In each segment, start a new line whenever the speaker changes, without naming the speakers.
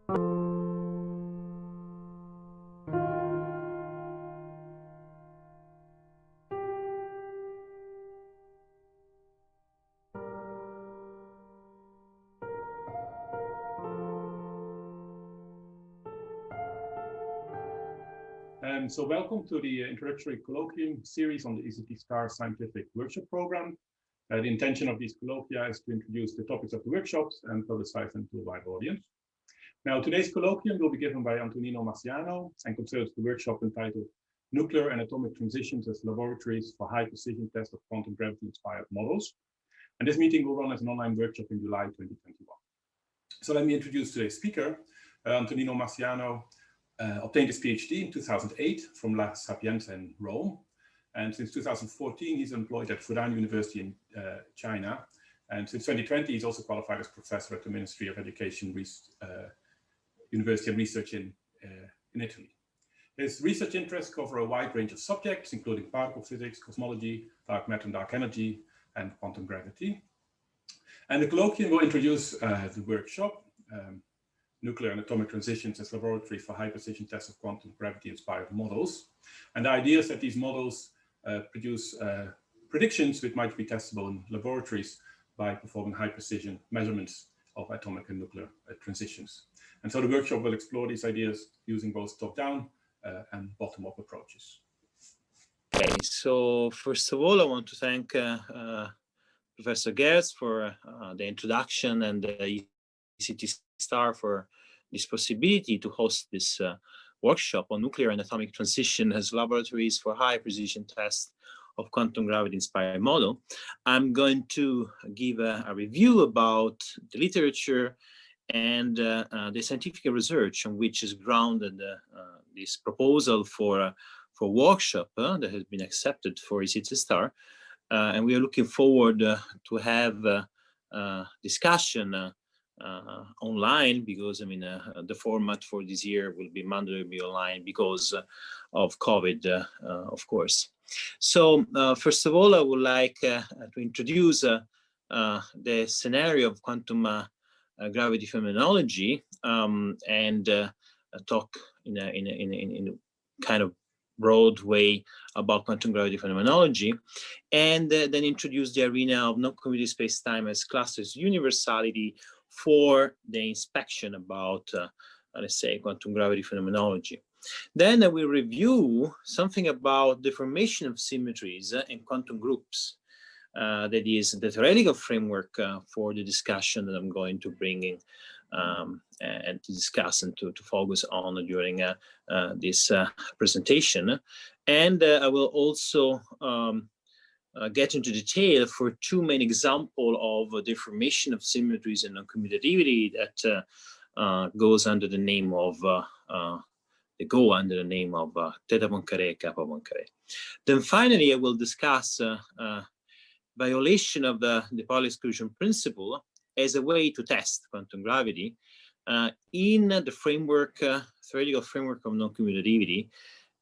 So welcome to the introductory colloquium series on the ECT STAR scientific workshop program. The intention of these colloquia is to introduce the topics of the workshops and publicize them to a wide audience. Now, today's colloquium will be given by Antonino Marcianò and concerns the workshop entitled Nuclear and Atomic Transitions as Laboratories for High Precision Test of Quantum Gravity Inspired Models. And this meeting will run as an online workshop in July 2021. So let me introduce today's speaker. Antonino Marcianò obtained his PhD in 2008 from La Sapienza in Rome. And since 2014, he's employed at Fudan University in China. And since 2020, he's also qualified as professor at the Ministry of Education, University and Research in Italy. His research interests cover a wide range of subjects, including particle physics, cosmology, dark matter and dark energy, and quantum gravity. And the colloquium will introduce the workshop, Nuclear and Atomic Transitions as Laboratories for High Precision Tests of Quantum Gravity Inspired Models. And the idea is that these models produce predictions which might be testable in laboratories by performing high precision measurements of atomic and nuclear transitions. And so the workshop will explore these ideas using both top-down and bottom-up approaches.
Okay, so first of all, I want to thank Professor Gertz for the introduction and the ECT STAR for this possibility to host this workshop on nuclear and atomic transition as laboratories for high precision tests of quantum gravity inspired model. I'm going to give a review about the literature and the scientific research on which is grounded this proposal for workshop that has been accepted for ECT STAR. And we are looking forward to have discussion online, because I mean the format for this year will be mandatory online because of COVID, of course. So first of all, I would like to introduce the scenario of quantum gravity phenomenology and talk in a kind of broad way about quantum gravity phenomenology, and then introduce the arena of non-commutative space-time as clusters universality for the inspection about, let's say, quantum gravity phenomenology. Then I will review something about the formation of symmetries in quantum groups. That is the theoretical framework for the discussion that I'm going to bring in and to discuss and to focus on during this presentation. And I will also get into detail for two main examples of the formation of symmetries and non-commutativity that goes under the name of theta Poincare, kappa Poincare. Then finally, I will discuss violation of the Pauli exclusion principle as a way to test quantum gravity in the framework, theoretical framework of non-commutativity,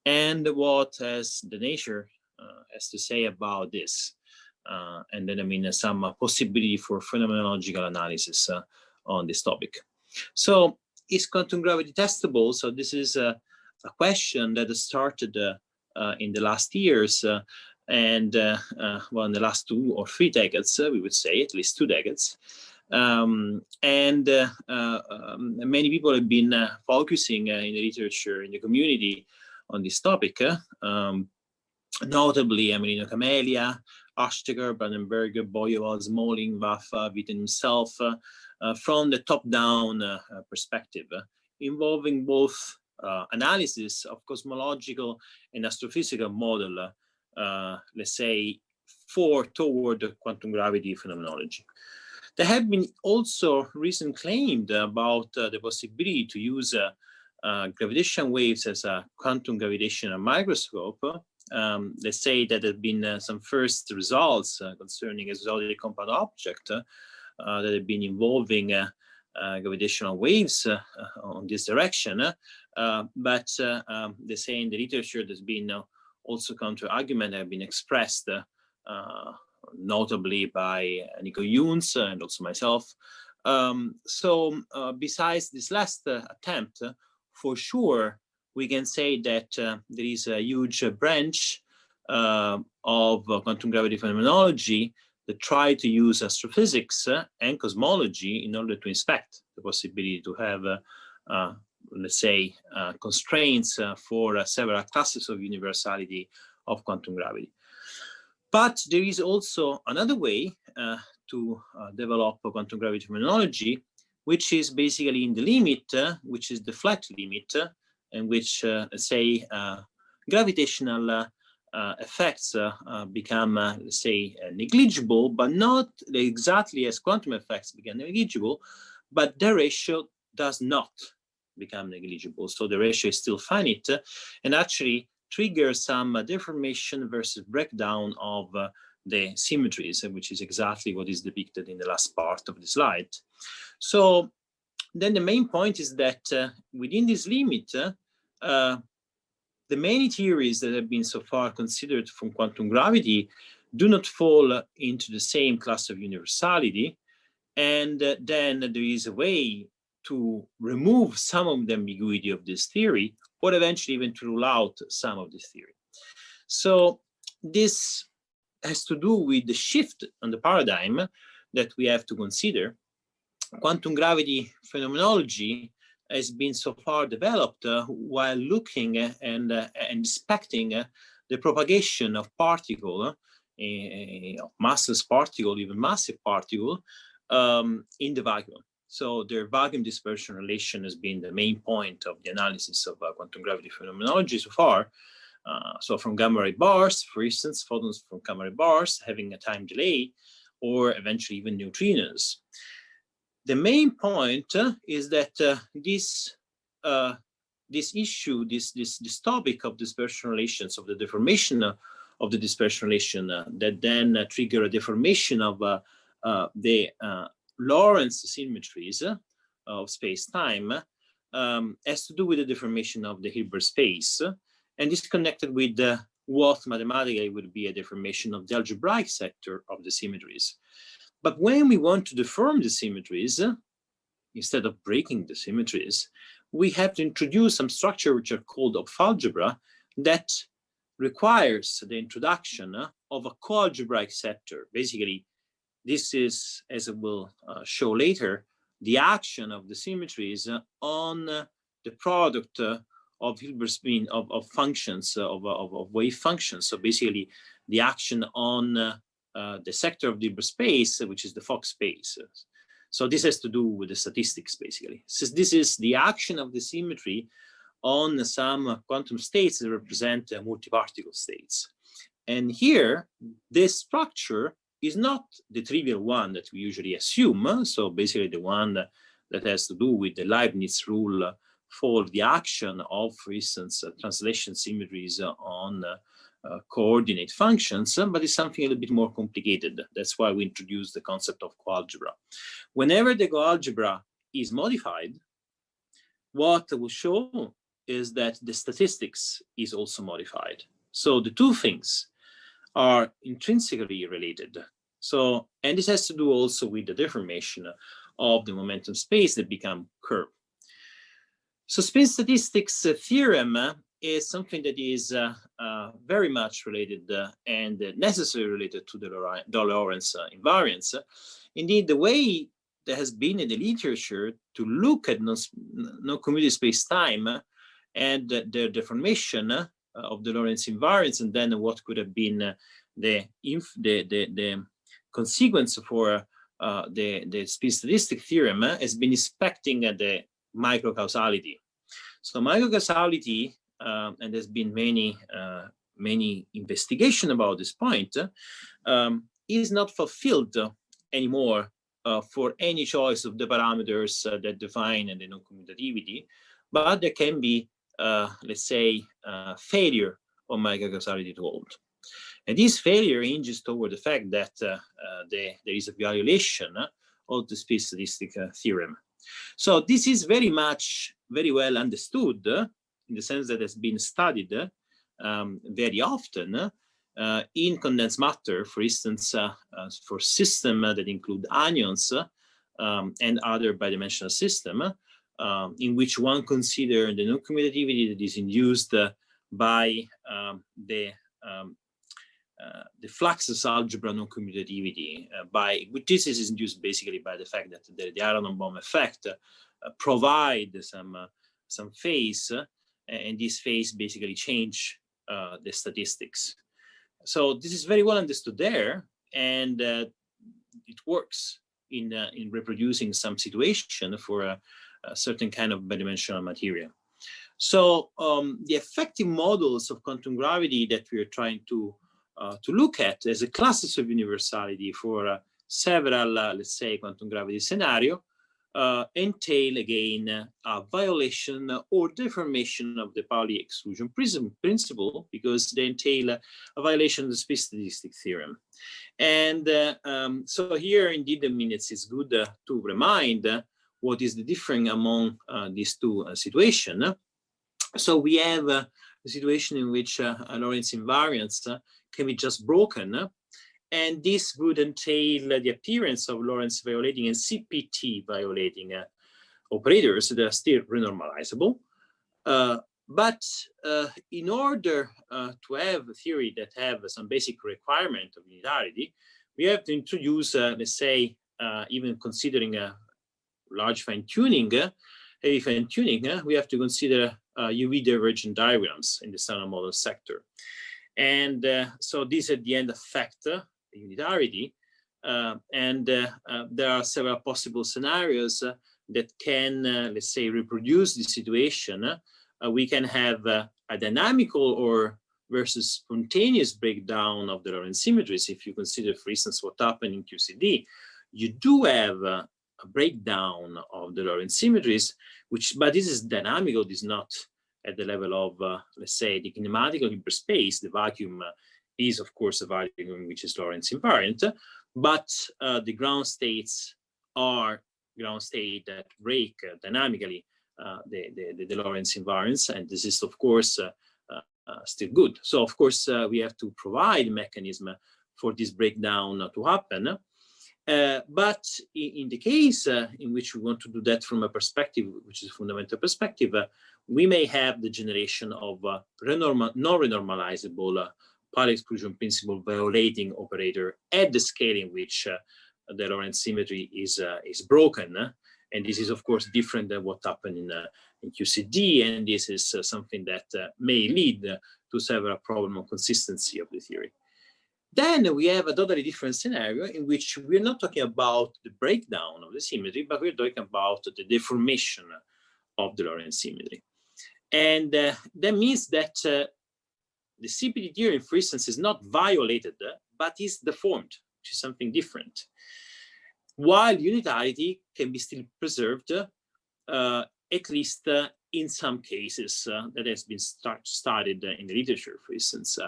and what has the nature has to say about this. And then, I mean, some possibility for phenomenological analysis on this topic. So, is quantum gravity testable? So this is a question that started in the last years and well, in the last 2 or 3 decades, we would say, at least 2 decades. And many people have been focusing in the literature, in the community on this topic. Notably, I mean, Camellia, Aschteger, Brandenberg, Boyewald, Smalling, Waffa, Witten himself, from the top-down perspective, involving both analysis of cosmological and astrophysical model, let's say, toward quantum gravity phenomenology. There have been also recent claims about the possibility to use gravitational waves as a quantum gravitational microscope. Let's say that there have been some first results concerning exotic compound object that have been involving gravitational waves on this direction. But they say in the literature there's been also counter-argument that have been expressed, notably by Nico Yuns and also myself, Besides this last attempt, for sure, we can say that there is a huge branch of quantum gravity phenomenology that try to use astrophysics and cosmology in order to inspect the possibility to have, let's say, constraints for several classes of universality of quantum gravity. But there is also another way to develop a quantum gravity phenomenology, which is basically in the limit, which is the flat limit, in which, let's say, gravitational effects become, let's say, negligible, but not exactly as quantum effects become negligible, but the ratio does not become negligible. So the ratio is still finite, and actually triggers some deformation versus breakdown of the symmetries, which is exactly what is depicted in the last part of the slide. So then the main point is that within this limit, the many theories that have been so far considered from quantum gravity do not fall into the same class of universality. And then there is a way to remove some of the ambiguity of this theory, or eventually even to rule out some of this theory. So this has to do with the shift on the paradigm that we have to consider. Quantum gravity phenomenology has been so far developed while looking and inspecting the propagation of particle, massless particle, even massive particle, in the vacuum. So their vacuum dispersion relation has been the main point of the analysis of quantum gravity phenomenology so far. So from gamma ray bars, for instance, photons from gamma ray bars having a time delay, or eventually even neutrinos. The main point is that this issue, this topic of dispersion relations, of the deformation of the dispersion relation that then trigger a deformation of the Lorentz symmetries of space-time, has to do with the deformation of the Hilbert space, and is connected with what mathematically would be a deformation of the algebraic sector of the symmetries. But when we want to deform the symmetries, instead of breaking the symmetries, we have to introduce some structure which are called of algebra that requires the introduction of a co-algebraic sector. Basically, this is, as I will show later, the action of the symmetries on the product of Hilbert spin of functions, of wave functions. So basically, the action on the sector of the Hilbert space, which is the Fock space. So this has to do with the statistics, basically. So this is the action of the symmetry on some quantum states that represent multiparticle states. And here, this structure is not the trivial one that we usually assume. So basically the one that has to do with the Leibniz rule for the action of, for instance, translation symmetries on coordinate functions, but it's something a little bit more complicated. That's why we introduced the concept of coalgebra. Whenever the coalgebra is modified, what will show is that the statistics is also modified. So the two things are intrinsically related. So, and this has to do also with the deformation of the momentum space that become curved. So spin statistics theorem is something that is very much related and necessarily related to the Lorentz invariance. Indeed, the way there has been in the literature to look at non-commutative space-time and the deformation of the Lorentz invariance, and then what could have been the consequence for the spin statistic theorem has been inspecting the microcausality. So microcausality, and there's been many investigation about this point, is not fulfilled anymore for any choice of the parameters that define the non-commutativity, but there can be, let's say, failure of microcausality to hold. And this failure hinges toward the fact that there is a violation of the spin statistic theorem. So this is very well understood in the sense that it has been studied very often in condensed matter, for instance, for systems that include anyons, and other bidimensional system, in which one consider the non-commutativity that is induced by the fluxus algebra non-commutativity, which this is induced basically by the fact that the Aharon-Bohm effect provide some phase, and this phase basically change the statistics. So this is very well understood there, and it works in reproducing some situation for a certain kind of bidimensional material. So the effective models of quantum gravity that we are trying to look at as a classes of universality for several, let's say, quantum gravity scenario entail again a violation or deformation of the Pauli exclusion principle, because they entail a violation of the space statistic theorem. And so here, indeed, I mean, it's good to remind what is the difference among these two situations. So we have a situation in which Lorentz invariance can be just broken, and this would entail the appearance of Lorentz violating and CPT violating operators that are still renormalizable. But in order to have a theory that have some basic requirement of unitarity, we have to introduce, let's say, even considering a large fine-tuning, heavy fine-tuning, we have to consider UV divergent diagrams in the standard model sector. And so these at the end affect the unitarity, and there are several possible scenarios that can, let's say, reproduce the situation. We can have a dynamical or versus spontaneous breakdown of the Lorentz symmetries. If you consider, for instance, what happened in QCD, you do have a breakdown of the Lorentz symmetries, but this is dynamical, this is not at the level of, let's say, the kinematical hyperspace. The vacuum is, of course, a vacuum which is Lorentz invariant, but the ground states are ground state that break dynamically the Lorentz invariance, and this is, of course, still good. So, of course, we have to provide a mechanism for this breakdown to happen. But in the case in which we want to do that from a perspective, which is a fundamental perspective, we may have the generation of non-renormalizable Pauli exclusion principle violating operator at the scale in which the Lorentz symmetry is broken. And this is, of course, different than what happened in QCD. And this is something that may lead to several problems of consistency of the theory. Then we have a totally different scenario in which we're not talking about the breakdown of the symmetry, but we're talking about the deformation of the Lorentz symmetry. And that means that the CPT theorem, for instance, is not violated, but is deformed, which is something different. While unitarity can be still preserved, at least in some cases that has been studied in the literature, for instance.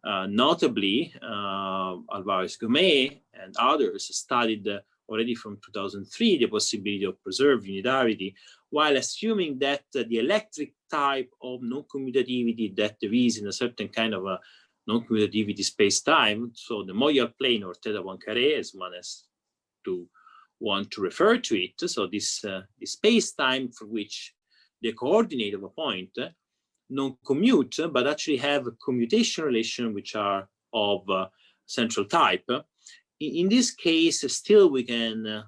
Notably, Alvarez-Gomez and others studied already from 2003 the possibility of preserved unitarity, while assuming that the electric type of non-commutativity that there is in a certain kind of a non-commutativity space-time, so the modal plane or theta Poincare, as one has to want to refer to it, so this space-time for which the coordinate of a point non-commute, but actually have a commutation relation which are of central type. In this case, still we can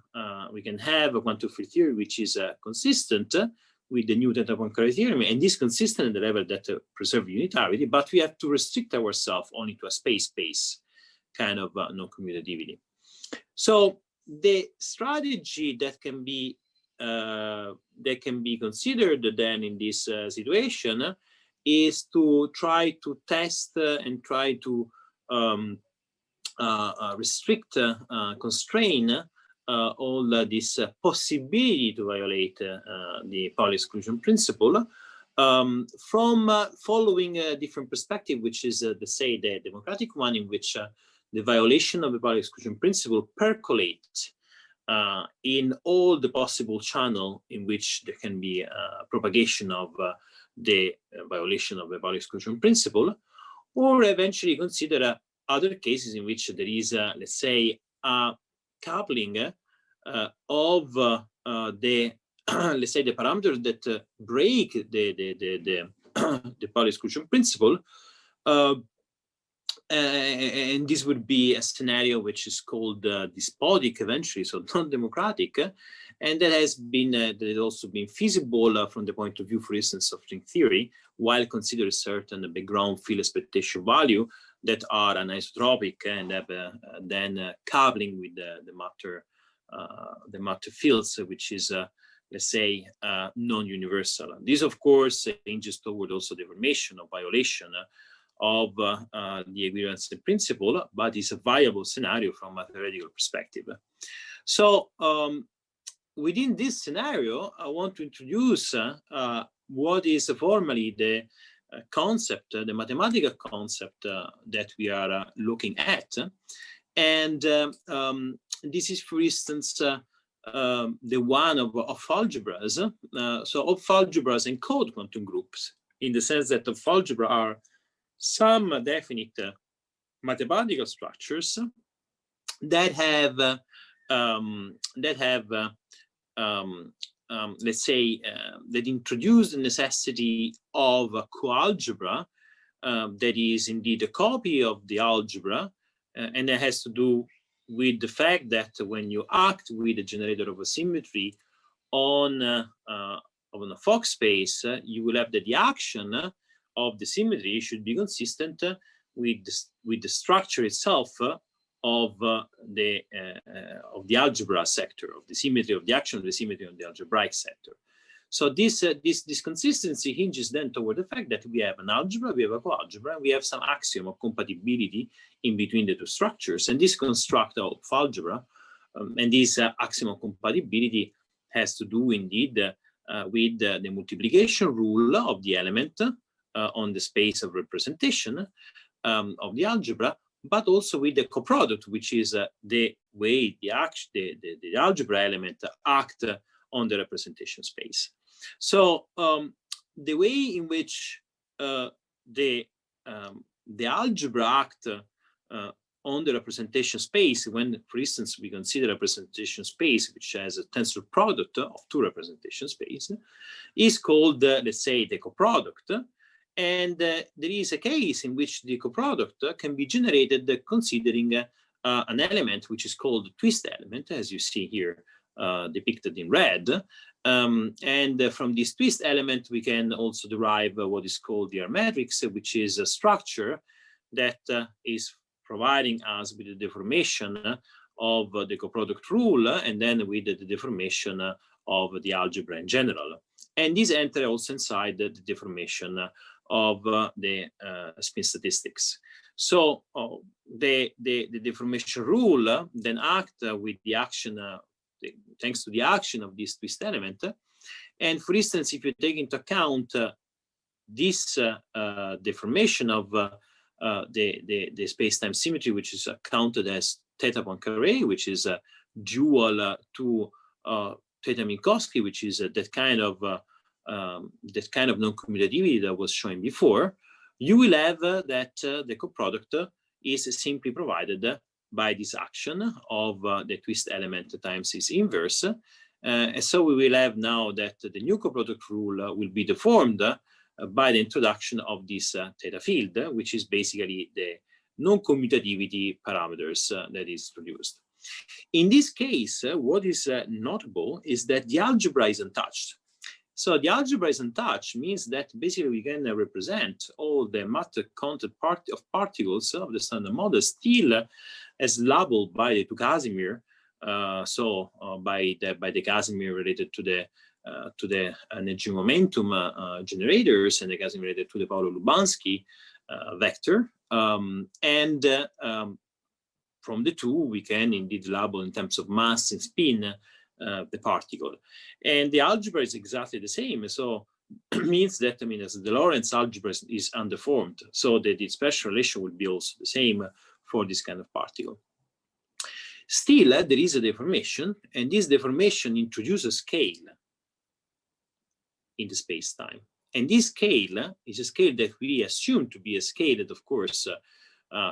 have a quantum field theory which is consistent with the new theta Poincare theorem, and is consistent at the level that preserve unitarity, but we have to restrict ourselves only to a space-space kind of non-commutativity. So the strategy that can be considered then in this situation is to try to test and try to restrict, constrain all this possibility to violate the Pauli exclusion principle from following a different perspective, which is, let's say, the democratic one, in which the violation of the Pauli exclusion principle percolates in all the possible channel in which there can be propagation of the violation of the Pauli exclusion principle, or eventually consider other cases in which there is, let's say, a coupling of the let's say the parameters that break the Pauli exclusion principle, and this would be a scenario which is called despotic eventually, so non-democratic, and that has also been feasible from the point of view, for instance, of string theory, while considering certain background field expectation value that are anisotropic and have then coupling with the matter fields, which is let's say non-universal. This, of course, hinges toward also the formation or violation of the equivalence principle, but is a viable scenario from a theoretical perspective. So within this scenario, I want to introduce what is formally the concept, the mathematical concept that we are looking at. And this is, for instance, the one of algebras. So of algebras encode quantum groups, in the sense that of algebra are some definite mathematical structures that have let's say that introduce the necessity of a coalgebra that is indeed a copy of the algebra, and that has to do with the fact that when you act with a generator of a symmetry on a Fock space, you will have that the action of the symmetry should be consistent with the structure itself of the algebra sector, of the symmetry of the action of the symmetry of the algebraic sector. So this consistency hinges then toward the fact that we have an algebra, we have a coalgebra, and we have some axiom of compatibility in between the two structures. And this construct of algebra and this axiom of compatibility has to do indeed with the multiplication rule of the element on the space of representation of the algebra, but also with the coproduct, which is the way the algebra element act on the representation space. So the way in which the algebra act on the representation space, when, for instance, we consider a representation space which has a tensor product of two representation space, is called, let's say, the coproduct. And there is a case in which the coproduct can be generated considering an element which is called the twist element, as you see here depicted in red. And from this twist element, we can also derive what is called the R matrix, which is a structure that is providing us with the deformation of the coproduct rule, and then with the deformation of the algebra in general. And these enter also inside the deformation of the spin statistics. So the deformation rule then act with the action, thanks to the action of this twist element. And for instance, if you take into account this deformation of the space-time symmetry, which is counted as theta Poincare, which is dual to theta Minkowski, which is that kind of non-commutativity that was shown before, you will have that the coproduct is simply provided by this action of the twist element times its inverse. And so we will have now that the new coproduct rule will be deformed by the introduction of this theta field, which is basically the non-commutativity parameters that is produced. In this case, what is notable is that the algebra is untouched. So the algebra is untouched means that basically we can represent all the matter content of particles of the standard model still as labeled by the two Casimir. By the Casimir related to the energy momentum generators, and the Casimir related to the Paolo-Lubansky vector. From the two, we can indeed label in terms of mass and spin the particle. And the algebra is exactly the same. So it means that, as the Lorentz algebra is undeformed, so that the special relation will be also the same for this kind of particle. Still, there is a deformation, and this deformation introduces scale in the space-time. And this scale is a scale that we assume to be a scale that, of course,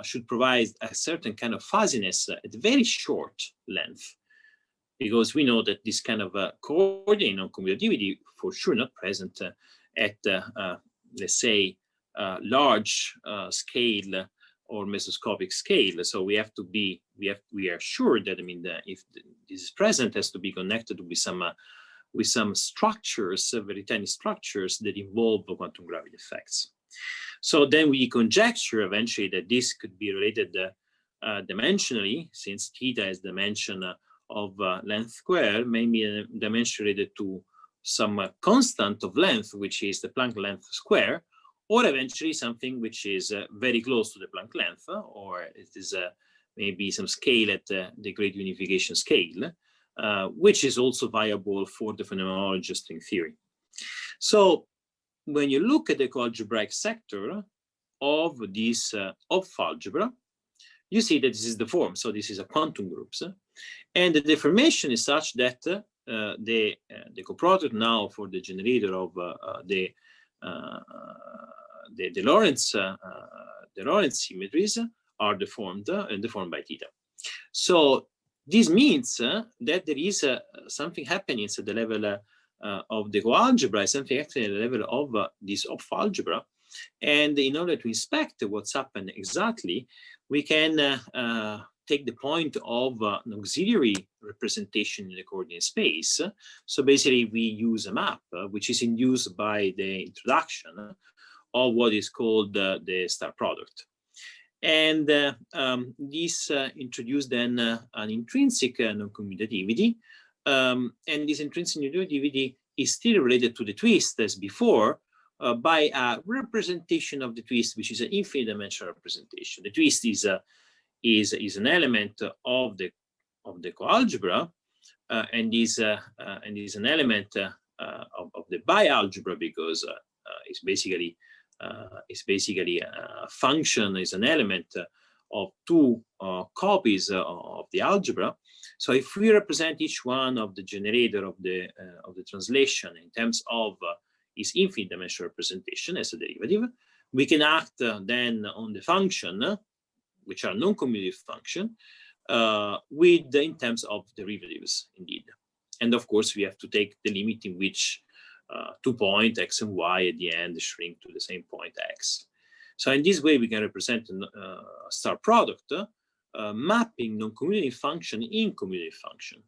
should provide a certain kind of fuzziness at very short length. because we know that this kind of coordinate non-commutativity for sure not present at let's say large scale or mesoscopic scale. So we have to be, we are sure that, I mean, if this is present, has to be connected with some structures, very tiny structures that involve quantum gravity effects. So then we conjecture eventually that this could be related dimensionally, since theta is dimension of length square, maybe a dimension related to some constant of length, which is the Planck length square, or eventually something which is very close to the Planck length, or it is maybe some scale at the great unification scale, which is also viable for the phenomenology of string theory. So when you look at the coalgebraic sector of this Hopf algebra, you see that this is the form. So this is a quantum groups, and the deformation is such that the coproduct now for the generator of the Lorentz symmetries are deformed and deformed by theta. So this means that there is something happening at the level of the coalgebra, something happening at the level of this Hopf algebra. And in order to inspect what's happened exactly, we can take the point of an auxiliary representation in the coordinate space. So basically, we use a map, which is induced by the introduction of what is called the star product. And this introduced then an intrinsic non-commutativity. And this intrinsic non-commutativity is still related to the twist as before, by a representation of the twist, which is an infinite dimensional representation. The twist is an element of the coalgebra, and is an element of the bialgebra, because it's basically a function, is an element of two copies of the algebra. So if we represent each one of the generator of the translation in terms of its infinite dimensional representation as a derivative, we can act then on the function, which are non-commutative function, in terms of derivatives indeed. And of course, we have to take the limit in which 2 points x and y at the end shrink to the same point x. So in this way, we can represent a star product mapping non-commutative function in commutative function.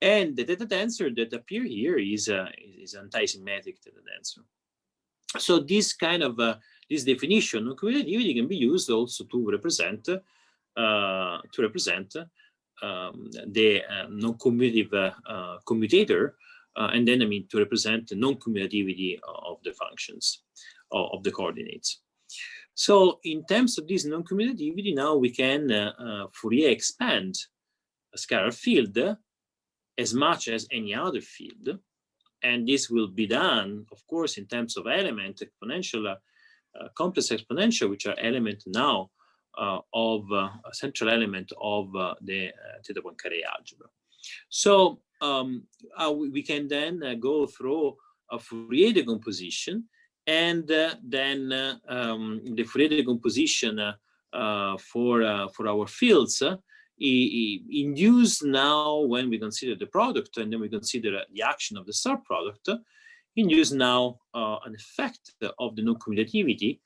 And the theta tensor that appear here is anti-symmetric theta tensor. So this kind of this definition of commutativity can be used also to represent the non-commutative commutator, and then, I mean, to represent the non-commutativity of the functions of the coordinates. So in terms of this non-commutativity, now we can Fourier expand a scalar field as much as any other field. And this will be done, of course, in terms of element, exponential, complex exponential, which are element now of a central element of the theta Poincare algebra. So we can then go through a Fourier decomposition, and then the Fourier decomposition for our fields induced now, when we consider the product and then we consider the action of the star product, induce now an effect of the non-commutativity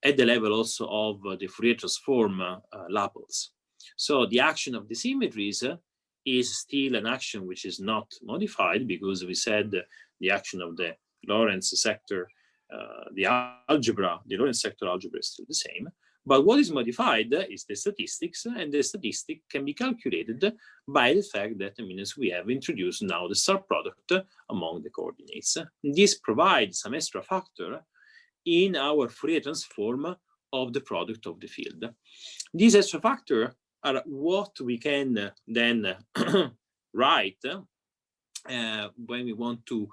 at the level also of the Fourier transform Laplace. So the action of the symmetries is still an action which is not modified, because we said the action of the Lorentz sector, the Lorentz sector algebra is still the same. But what is modified is the statistics, and the statistic can be calculated by the fact that, I mean, as we have introduced now the star product among the coordinates. This provides some extra factor in our Fourier transform of the product of the field. These extra factor are what we can then write when we want to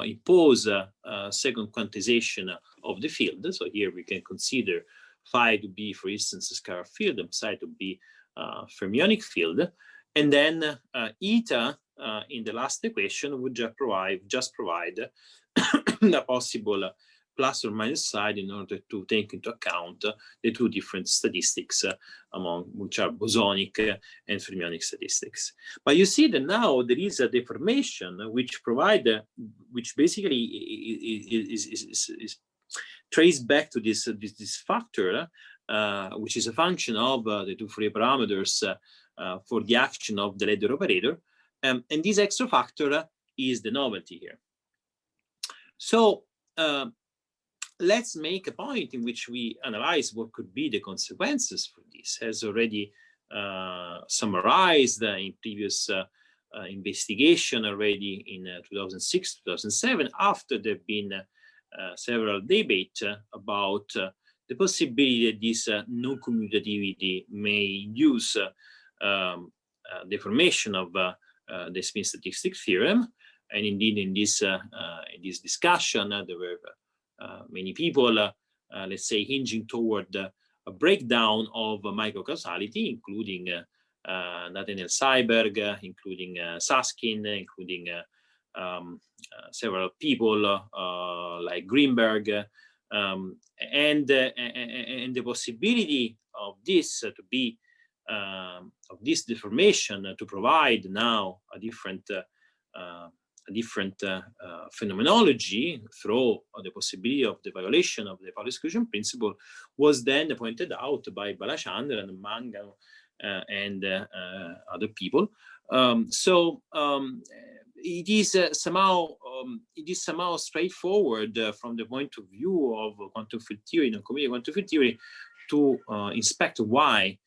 impose a second quantization of the field. So here we can consider phi to be, for instance, a scalar field, and psi to be a fermionic field, and then eta in the last equation would just provide a possible plus or minus side in order to take into account the two different statistics among which are bosonic and fermionic statistics. But you see that now there is a deformation which which basically is traced back to this factor, which is a function of the two Fourier parameters for the action of the ladder operator, and this extra factor is the novelty here. So let's make a point in which we analyze what could be the consequences for this, as already summarized in previous investigation already in 2006, 2007, after there have been several debates about the possibility that this non-commutativity may induce deformation of the spin statistic theorem. And indeed, in this discussion, there were many people, let's say, hinging toward a breakdown of microcausality, including Nathaniel Seiberg, including Susskind, including several people like Greenberg, and the possibility of this to be of this deformation to provide now a different phenomenology through the possibility of the violation of the Pauli exclusion principle was then pointed out by Balachandran and Mangano and other people. It is somehow straightforward from the point of view of quantum field theory, non-commutative quantum field theory, to inspect why,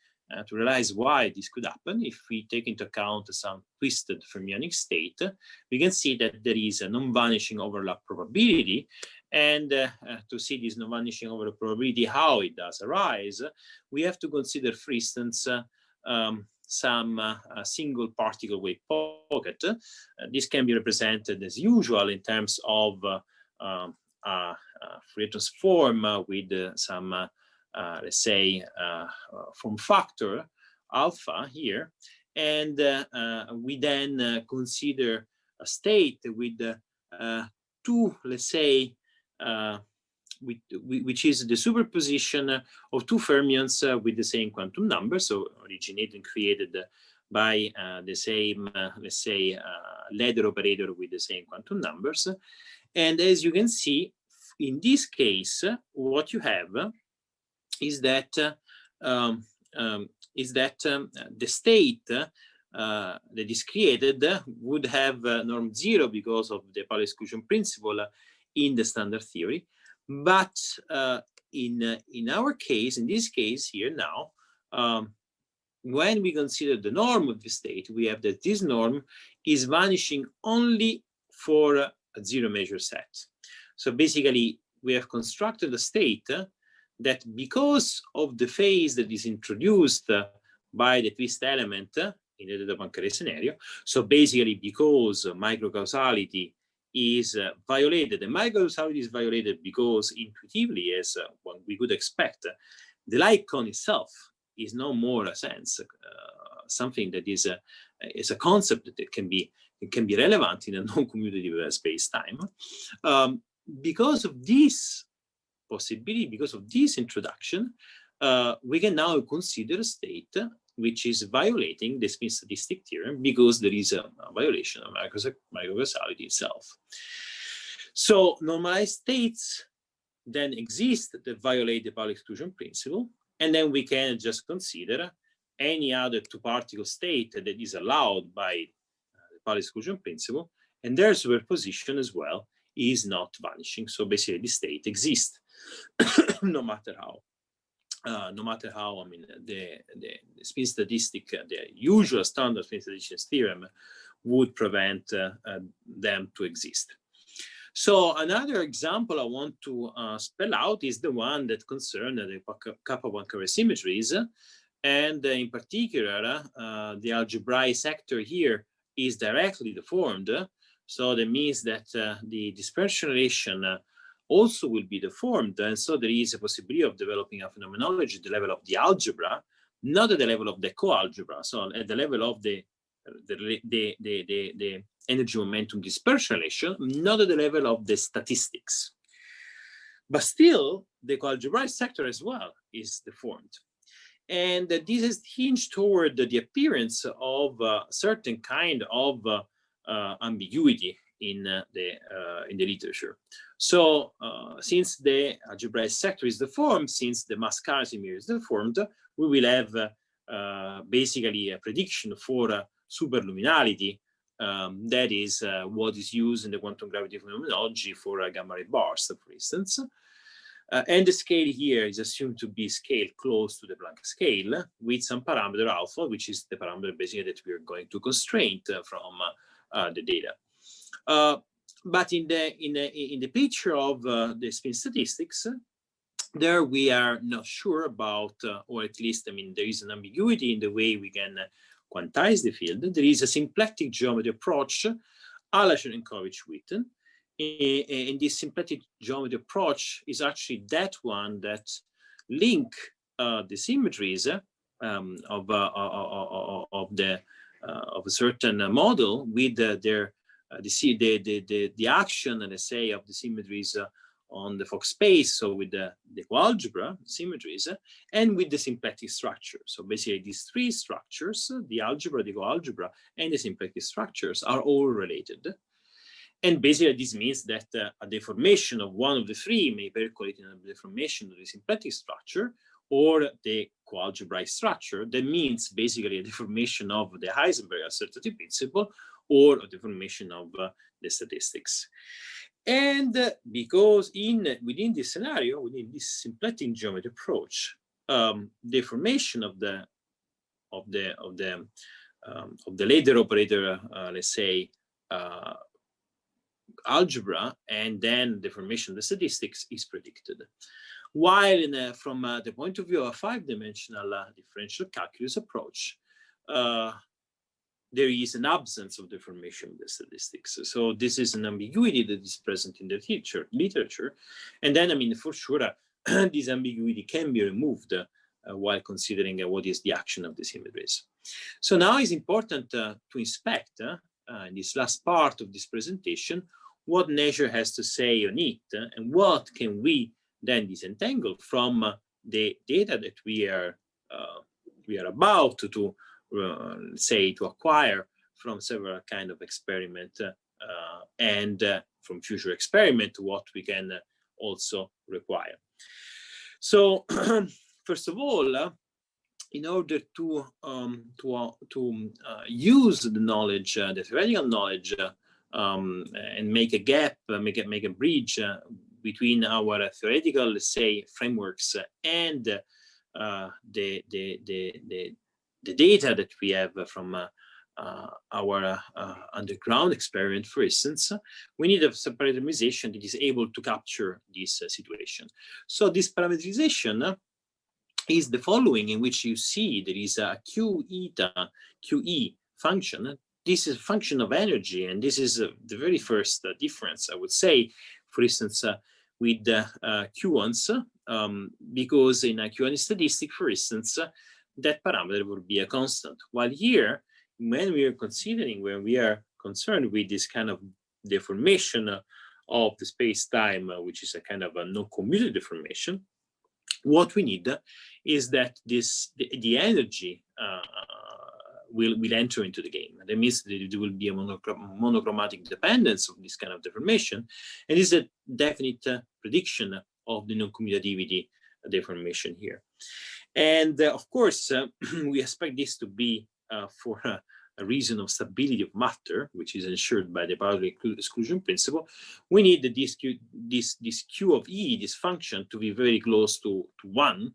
to realize why this could happen. If we take into account some twisted fermionic state, we can see that there is a non-vanishing overlap probability. And to see this non-vanishing overlap probability, how it does arise, we have to consider, for instance, some single particle wave pocket. This can be represented as usual in terms of Fourier transform with some, let's say, form factor alpha here. And we then consider a state with two, let's say, which is the superposition of two fermions with the same quantum number, so originated and created by the same, let's say, ladder operator with the same quantum numbers. And as you can see, in this case, what you have is that the state that is created would have norm 0 because of the Pauli exclusion principle in the standard theory. But in our case, in this case here now, when we consider the norm of the state, we have that this norm is vanishing only for a zero measure set. So basically, we have constructed a state that because of the phase that is introduced by the twist element in the Poincare scenario, so basically because microcausality is violated, and microcausality is violated because intuitively, as we could expect, the light cone itself is no more a sense, something that is a concept that can be relevant in a non-commutative space-time. Because of this possibility, because of this introduction, we can now consider a state which is violating the spin statistic theorem because there is a violation of microcausality itself. So normalized states then exist that violate the Pauli exclusion principle, and then we can just consider any other two-particle state that is allowed by the Pauli exclusion principle, and their superposition as well is not vanishing. So basically, the state exists no matter how. I mean, the spin statistic, the usual standard spin statistics theorem would prevent them to exist. So another example I want to spell out is the one that concerns the kappa Poincare symmetries, and in particular, the algebraic sector here is directly deformed. So that means that the dispersion relation also will be deformed, and so there is a possibility of developing a phenomenology at the level of the algebra, not at the level of the coalgebra. So at the level of the energy momentum dispersion relation, not at the level of the statistics. But still, the coalgebraic sector as well is deformed. And this is hinged toward the appearance of a certain kind of ambiguity in the literature. So since the algebraic sector is deformed, since the Mascari is deformed, we will have basically a prediction for superluminality. That is what is used in the quantum gravity phenomenology for gamma ray bursts, for instance. And the scale here is assumed to be scale close to the Planck scale with some parameter alpha, which is the parameter basically that we are going to constrain from the data. But in the picture of the spin statistics, there we are not sure about, or at least, I mean, there is an ambiguity in the way we can quantize the field. There is a symplectic geometry approach, a la Cherenkowicz-Witten. And this symplectic geometry approach is actually that one that link the symmetries of a certain model with the action, let's say, of the symmetries on the Fock space, so with the coalgebra symmetries, and with the symplectic structure. So basically these three structures, the algebra, the coalgebra, and the symplectic structures are all related. And basically this means that a deformation of one of the three may percolate in a deformation of the symplectic structure or the coalgebraic structure. That means basically a deformation of the Heisenberg uncertainty principle or a deformation of the statistics. And because within this scenario, within this symplectic geometry approach, deformation of the later operator, let's say, algebra, and then deformation of the statistics is predicted. While from the point of view of a five-dimensional differential calculus approach, there is an absence of deformation of the statistics. So this is an ambiguity that is present in the literature. And then, I mean, for sure, this ambiguity can be removed while considering what is the action of the symmetries. So now it's important to inspect, in this last part of this presentation, what nature has to say on it, and what can we then disentangle from the data that we are about to say to acquire from several kind of experiment and from future experiment, what we can also require. So first of all, in order to use the knowledge, the theoretical knowledge, and make a gap, make a bridge between our theoretical, let's say, frameworks and the data that we have from our underground experiment, for instance, we need a parameterization that is able to capture this situation. So this parameterization is the following, in which you see there is a QE function. This is a function of energy, and this is the very first difference, I would say, for instance, with Q-ons, because in a Q-on statistic, for instance, that parameter would be a constant. While here, when we are concerned with this kind of deformation of the space-time, which is a kind of a non-commutative deformation, what we need is that the energy will enter into the game. That means that there will be a monochromatic dependence of this kind of deformation, and this is a definite prediction of the non-commutativity deformation here. And of course, we expect this to be for a reason of stability of matter, which is ensured by the boundary exclusion principle. We need this Q of E, this function, to be very close to 1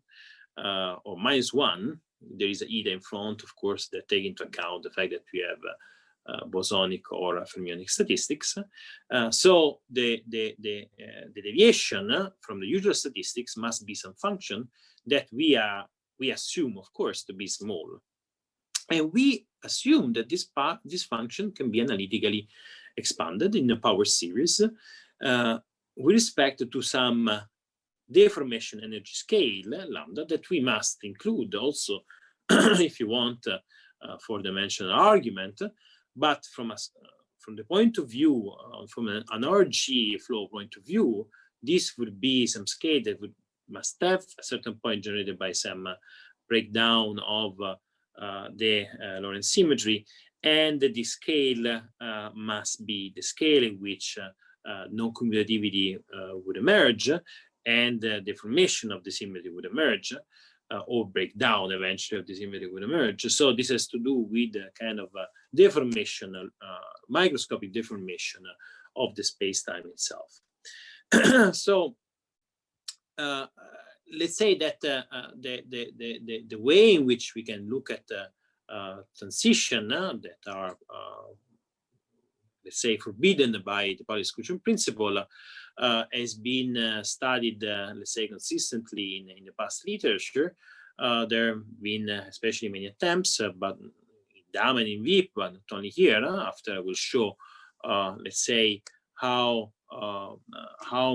or -1. There is an eta in front, of course, that take into account the fact that we have bosonic or fermionic statistics. So the deviation from the usual statistics must be some function that we assume, of course, to be small. And we assume that this function can be analytically expanded in a power series with respect to some deformation energy scale, lambda, that we must include also, if you want, four-dimensional argument. But from the point of view, from an RG flow point of view, this would be some scale that must have a certain point generated by some breakdown of the Lorentz symmetry, and the scale must be the scale in which non-commutativity would emerge, and the formation of the symmetry would emerge, or breakdown eventually of the symmetry would emerge. So this has to do with kind of deformation, microscopic deformation of the space-time itself. So let's say that the way in which we can look at transition that are let's say forbidden by the Pauli exclusion principle has been studied, let's say, consistently in the past literature. There have been especially many attempts, but in DAM and in VIP, but not only here. After I will show, let's say, how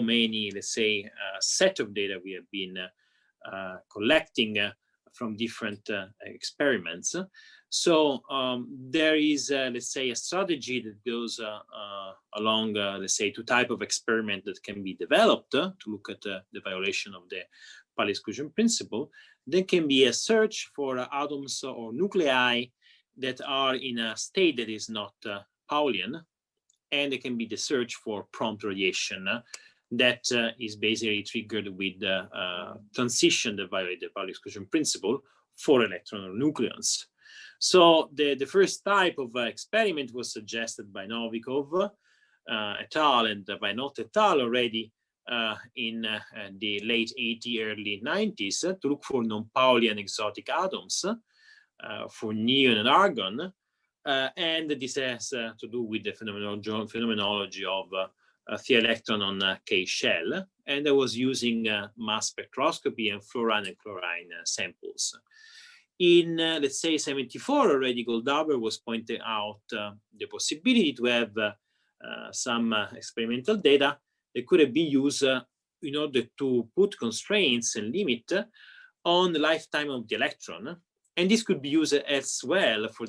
many, let's say, set of data we have been collecting from different experiments. So there is, let's say, a strategy that goes along, let's say, two types of experiment that can be developed to look at the violation of the Pauli exclusion principle. There can be a search for atoms or nuclei that are in a state that is not Paulian, and there can be the search for prompt radiation that is basically triggered with the transition that violates the Pauli exclusion principle for electron or nucleons. So the first type of experiment was suggested by Novikov et al. And by Not et al. Already in the late 80s, early 90s to look for non-Paulian exotic atoms for neon and argon. And this has to do with the phenomenology of the electron on K shell. And I was using mass spectroscopy and fluorine and chlorine samples. In, let's say, 74, already Goldhaber was pointing out the possibility to have some experimental data that could have been used in order to put constraints and limit on the lifetime of the electron. And this could be used as well for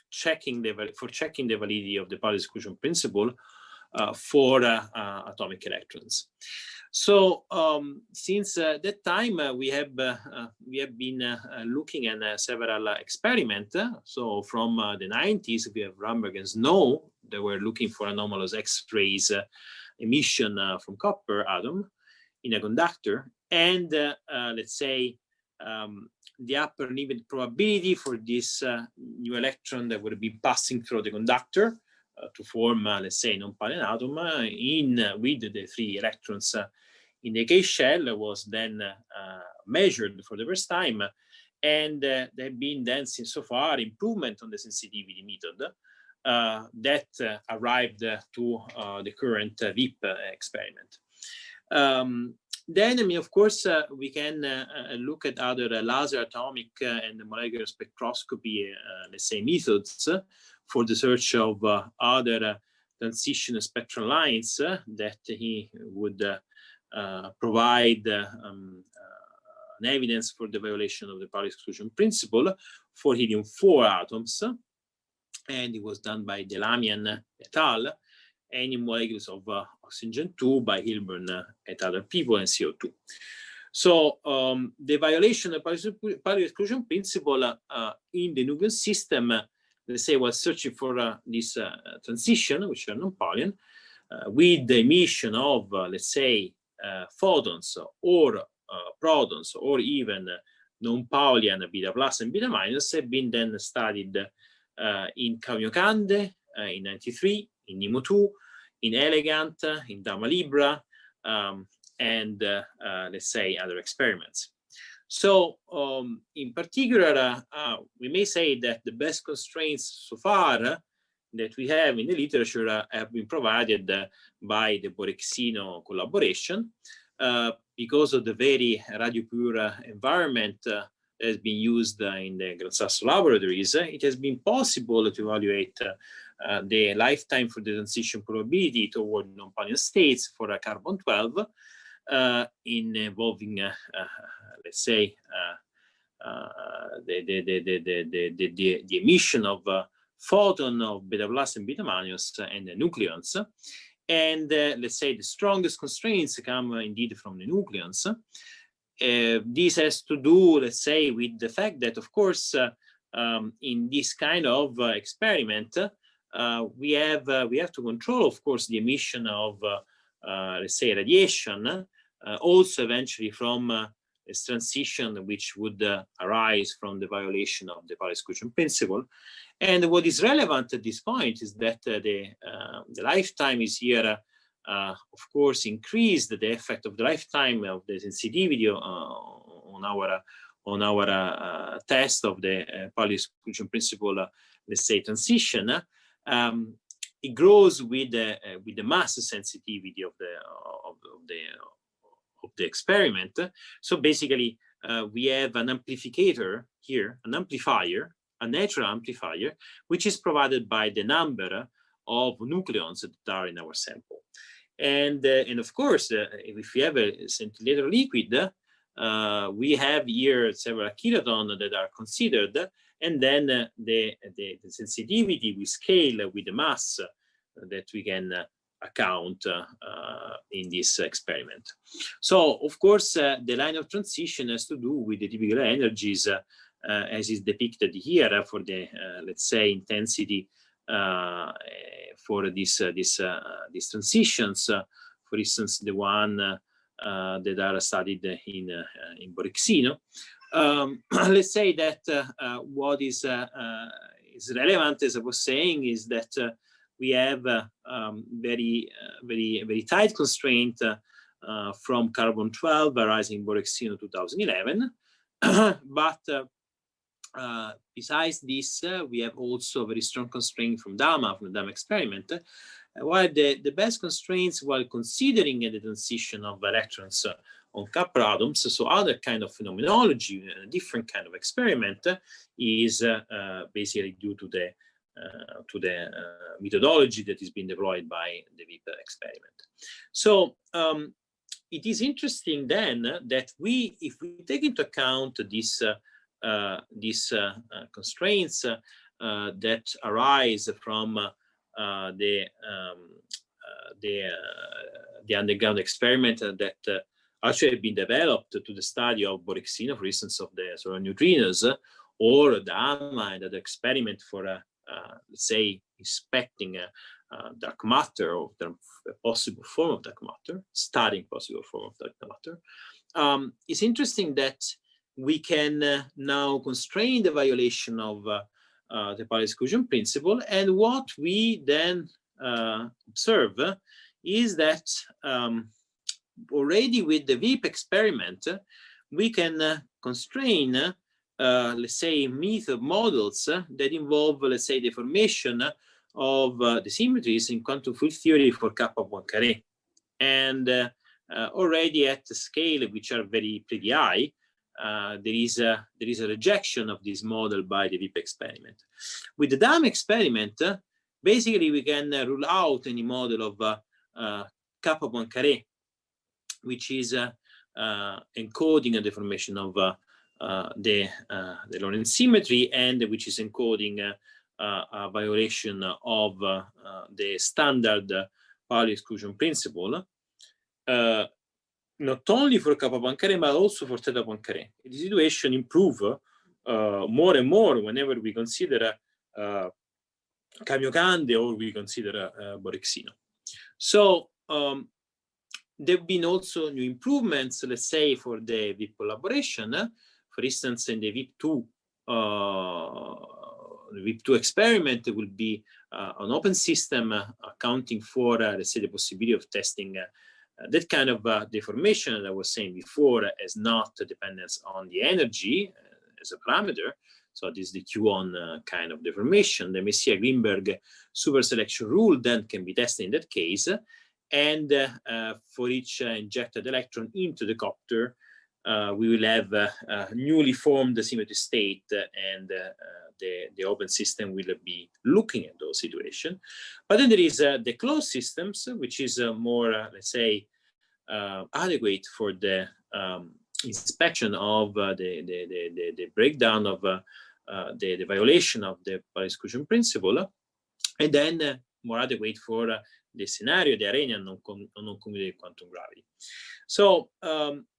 checking the validity of the Pauli exclusion principle for atomic electrons. So since that time, we have been looking at several experiments. So from the 90s, we have Ramberg and Snow. They were looking for anomalous X-rays emission from copper atom in a conductor, and let's say the upper limit probability for this new electron that would be passing through the conductor to form, let's say, non-Paulian atom with the three electrons in the K shell was then measured for the first time, and there have been then, since so far, improvement on the sensitivity method that arrived to the current VIP experiment. Then, I mean, of course, we can look at other laser atomic and molecular spectroscopy, let's say, methods for the search of other transition spectral lines that he would provide an evidence for the violation of the Pauli exclusion principle for helium-4 atoms. And it was done by Delamian et al. And in molecules of oxygen-2 by Hilburn et other people, and CO2. So the violation of the Pauli exclusion principle in the nucleon system, let's say, was searching for this transition, which are non-Paulian, with the emission of, let's say, photons or protons, or even non-Paulian beta plus and beta minus, have been then studied in Kamiokande in 93, in Nemo 2, in Elegant, in Dama Libra, and let's say other experiments. So in particular, we may say that the best constraints so far that we have in the literature have been provided by the Borexino collaboration because of the very radio pure environment that has been used in the Gran Sasso Laboratories. It has been possible to evaluate the lifetime for the transition probability toward non-Paulian states for a carbon-12 involving, let's say, the emission of photon of beta plus and beta minus and the nucleons. And let's say the strongest constraints come indeed from the nucleons. This has to do, let's say, with the fact that, of course, in this kind of experiment, we have to control, of course, the emission of, let's say, radiation, also eventually from this transition which would arise from the violation of the Pauli-Exclusion principle. And what is relevant at this point is that the lifetime is here, of course, increased the effect of the lifetime of the sensitivity on our test of the Pauli-Exclusion principle, let's say, transition. It grows with the mass sensitivity of the experiment. So basically, we have an amplificator here, an amplifier, a natural amplifier, which is provided by the number of nucleons that are in our sample. And of course, if we have a scintillator liquid, we have here several kilotons that are considered, and then the sensitivity we scale with the mass that we can account in this experiment. So, of course, the line of transition has to do with the typical energies as is depicted here for the, let's say, intensity for these transitions. For instance, the one that are studied in Borexino. Let's say that what is relevant, as I was saying, is that we have very tight constraint from carbon-12 arising in Borexino 2011. But besides this, we have also very strong constraint from the DAMA experiment. While the best constraints, while considering the transition of electrons on Kappa atoms, so other kind of phenomenology, a different kind of experiment, is basically due to the methodology that is being deployed by the VIP experiment. So it is interesting then that if we take into account these constraints that arise from the underground experiment that actually have been developed to the study of Borexino, for instance, of the solar neutrinos, or the AMA and the experiment for let's say, inspecting dark matter, or the possible form of dark matter, studying possible form of dark matter. It's interesting that we can now constrain the violation of the Pauli-Exclusion principle, and what we then observe is that already with the VIP experiment, we can constrain let's say, models that involve, let's say, the formation of the symmetries in quantum field theory for kappa 1 carré. And already at the scale which are pretty high, there is a rejection of this model by the VIP experiment. With the DAM experiment, basically we can rule out any model of kappa 1 carré, which is encoding the formation of the Lorentz symmetry, and which is encoding a violation of the standard Pauli-Exclusion principle, not only for kappa 1 carré, but also for theta 1 carré. The situation improves more and more whenever we consider Kamiokande or we consider Borexino. So there have been also new improvements, let's say, for the VIP collaboration. For instance, in the VIP2 experiment, there will be an open system accounting for, let's say, the possibility of testing that kind of deformation that I was saying before as not dependence on the energy as a parameter. So this is the Q-on kind of deformation. The Messier-Greenberg superselection rule then can be tested in that case. And for each injected electron into the copter, we will have a newly formed symmetry state, and the open system will be looking at those situations. But then there is the closed systems, which is more, let's say, adequate for the inspection of the breakdown of the violation of the Pauli-Exclusion principle, and then more adequate for the scenario, the arena non-commutative quantum gravity. So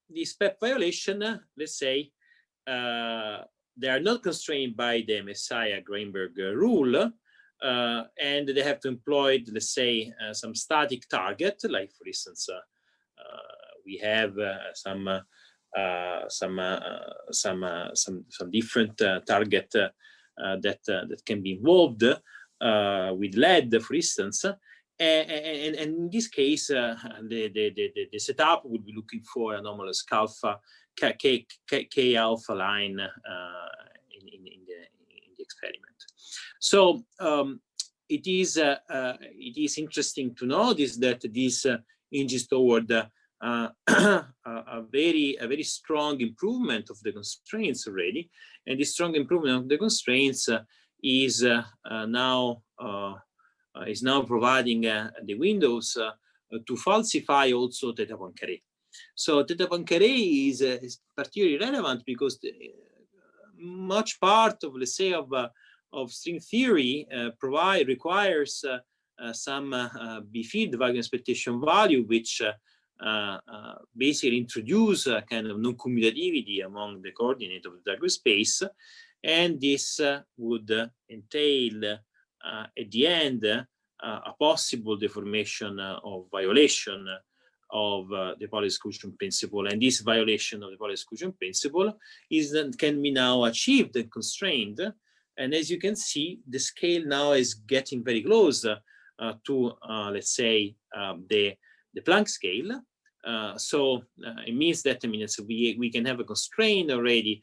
this PEP violation, let's say, they are not constrained by the Messiah-Greenberg rule, and they have to employ, let's say, some static target, like for instance, we have some different target that can be involved with lead, for instance. And in this case, the setup would be looking for anomalous K alpha line in the experiment. So it is interesting to notice that this hinges toward a very strong improvement of the constraints already, and this strong improvement of the constraints is now providing the windows to falsify also theta Poincaré. So theta Poincaré is particularly relevant because much part of, let's say, of string theory requires some B-field vacuum expectation value, which basically introduce a kind of non-commutativity among the coordinate of the target space, and this would entail at the end a possible deformation of violation of the Pauli exclusion principle, and this violation of the Pauli exclusion principle can be now achieved and constrained. And as you can see, the scale now is getting very close to, let's say, the Planck scale. So it means that, I mean, we can have a constraint already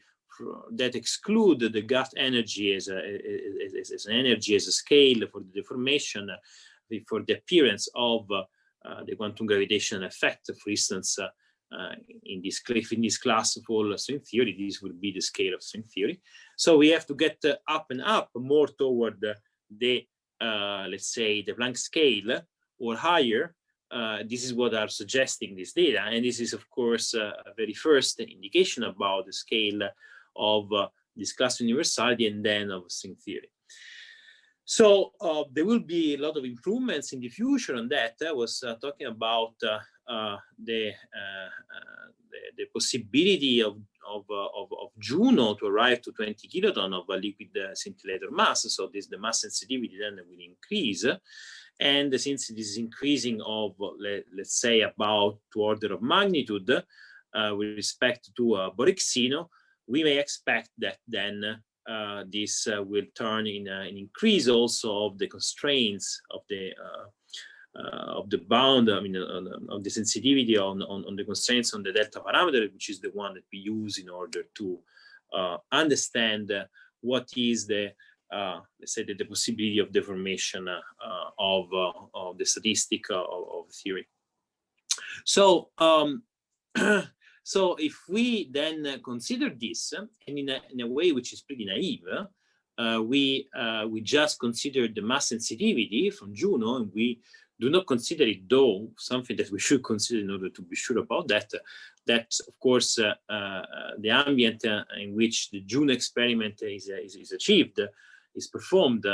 that exclude the gut energy as an energy, as a scale for the deformation, for the appearance of the quantum gravitational effect. For instance, in this classical string theory, this would be the scale of string theory. So we have to get up and up more toward the, let's say, the Planck scale or higher. This is what are suggesting this data, and this is, of course, a very first indication about the scale of this class universality and then of string theory. So there will be a lot of improvements in the future on that. I was talking about the possibility of Juno to arrive to 20 kiloton of a liquid scintillator mass. So this, the mass sensitivity then will increase. And since this is increasing of, let's say, about 2 orders of magnitude with respect to Borexino, we may expect that then this will turn in an increase also of the constraints of the bound, I mean, of the sensitivity on the constraints on the delta parameter, which is the one that we use in order to understand what is the let's say the possibility of deformation of the statistic of theory. So so if we then consider this, and in a way which is pretty naive, we just consider the mass sensitivity from Juno, and we do not consider it, though, something that we should consider in order to be sure about that, that of course the ambient in which the Juno experiment is achieved, is performed,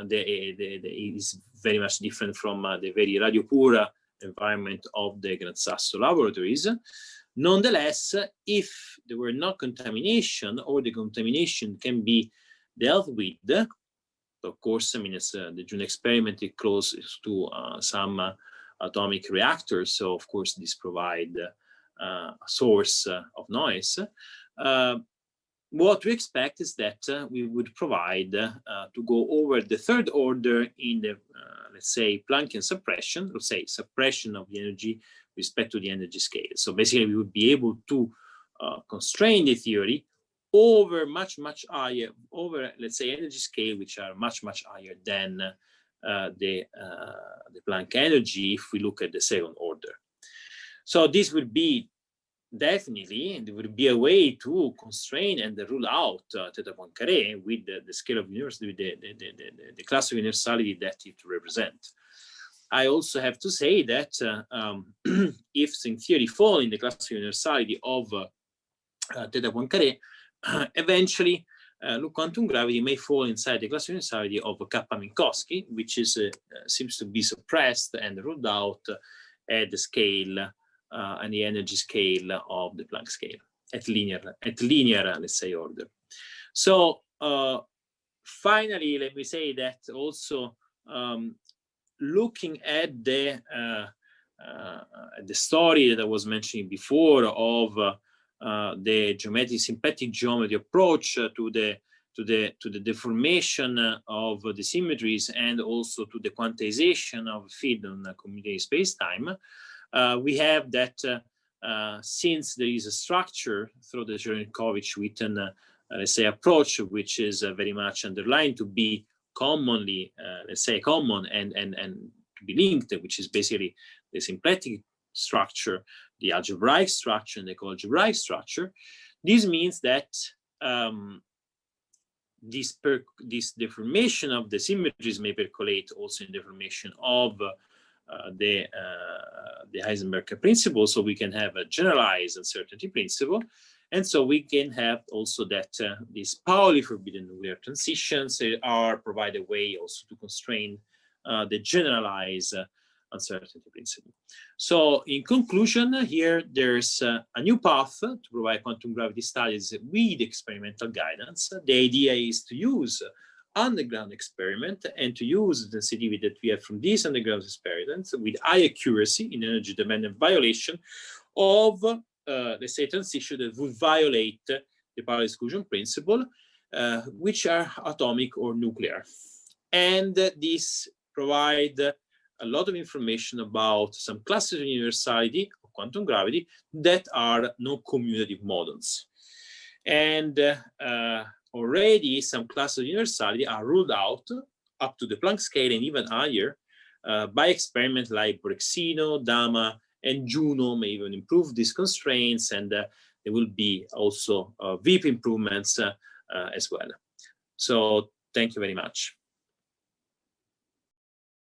is very much different from the very radio pura environment of the Gran Sasso Laboratories. Nonetheless, if there were no contamination, or the contamination can be dealt with, of course, I mean, it's, the Juno experiment is close to some atomic reactors, so of course this provides a source of noise. What we expect is that we would provide to go over the third order in the, let's say, Planckian suppression, let's say suppression of the energy with respect to the energy scale. So basically we would be able to constrain the theory over much higher, over, let's say, energy scale which are much higher than the Planck energy if we look at the second order. So this would be definitely, there would be a way to constrain and rule out theta Poincaré with the scale of universality, with the class of universality that it represents. I also have to say that if string theory fall in the class of universality of theta Poincaré, eventually quantum gravity may fall inside the class universality of Kappa-Minkowski, which is seems to be suppressed and ruled out at the scale and the energy scale of the Planck scale at linear, let's say, order. So finally, let me say that also looking at the story that I was mentioning before of the symplectic geometry approach to the deformation of the symmetries and also to the quantization of field on a commutative space-time, we have that since there is a structure through the Cherenkov-Witten let's say approach, which is very much underlined to be commonly, let's say, common and to be linked, which is basically the symplectic structure, the algebraic structure, and the co-algebraic structure. This means that this deformation of the symmetries may percolate also in deformation of the Heisenberg principle, so we can have a generalized uncertainty principle. And so we can have also that these Pauli forbidden nuclear transitions provide a way also to constrain the generalized uncertainty principle. So in conclusion, here there's a new path to provide quantum gravity studies with experimental guidance. The idea is to use underground experiment and to use the sensitivity that we have from these underground experiments with high accuracy in energy dependent violation of let's say transition that would violate the Pauli exclusion principle, which are atomic or nuclear. And this provide a lot of information about some classes of universality of quantum gravity that are non-commutative models. And already some classes of universality are ruled out up to the Planck scale and even higher by experiments like Borexino, Dama, and Juno may even improve these constraints, and there will be also VIP improvements as well. So thank you very much.